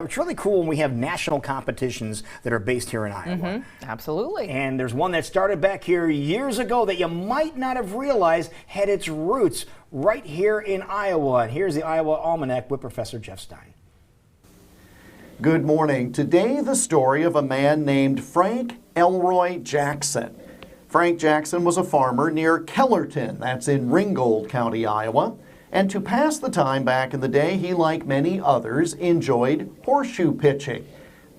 It's really cool when we have national competitions that are based here in Iowa. Absolutely. And there's one that started back here years ago that you might not have realized had its roots right here in Iowa. And here's the Iowa Almanac with Professor Jeff Stein. Good morning. Today, the story of a man named Frank Elroy Jackson. Frank Jackson was a farmer near Kellerton, that's in Ringgold County, Iowa. And to pass the time back in the day, he, like many others, enjoyed horseshoe pitching.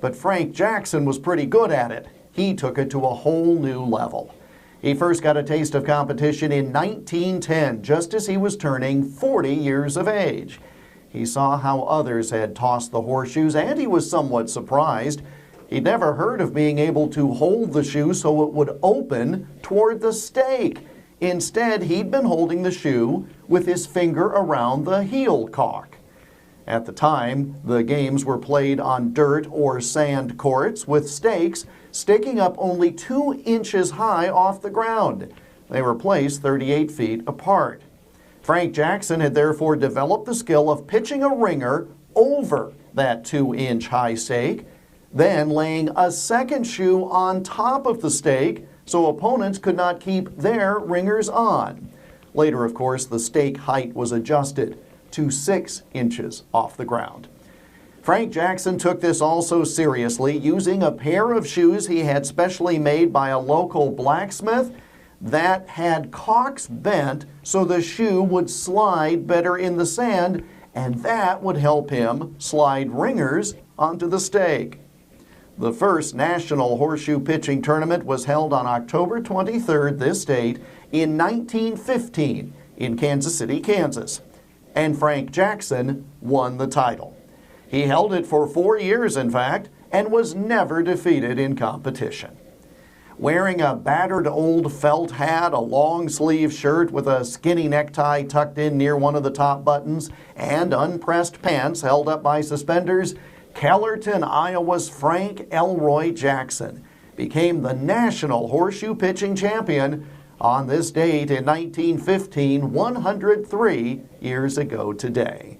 But Frank Jackson was pretty good at it. He took it to a whole new level. He first got a taste of competition in 1910, just as he was turning 40 years of age. He saw how others had tossed the horseshoes, and he was somewhat surprised. He'd never heard of being able to hold the shoe so it would open toward the stake. Instead, he'd been holding the shoe with his finger around the heel caulk. At the time, the games were played on dirt or sand courts with stakes sticking up only 2 inches high off the ground. They were placed 38 feet apart. Frank Jackson had therefore developed the skill of pitching a ringer over that 2-inch high stake, then laying a second shoe on top of the stake so opponents could not keep their ringers on. Later, of course, the stake height was adjusted to 6 inches off the ground. Frank Jackson took this also seriously, using a pair of shoes he had specially made by a local blacksmith that had caulks bent so the shoe would slide better in the sand, and that would help him slide ringers onto the stake. The first national horseshoe pitching tournament was held on October 23rd, this date, in 1915 in Kansas City, Kansas. And Frank Jackson won the title. He held it for 4 years, in fact, and was never defeated in competition. Wearing a battered old felt hat, a long-sleeve shirt with a skinny necktie tucked in near one of the top buttons, and unpressed pants held up by suspenders, Kellerton, Iowa's Frank Elroy Jackson became the national horseshoe pitching champion on this date in 1915, 103 years ago today.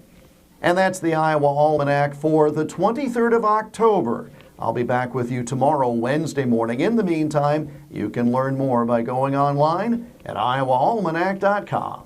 And that's the Iowa Almanac for the 23rd of October. I'll be back with you tomorrow, Wednesday morning. In the meantime, you can learn more by going online at iowaalmanac.com.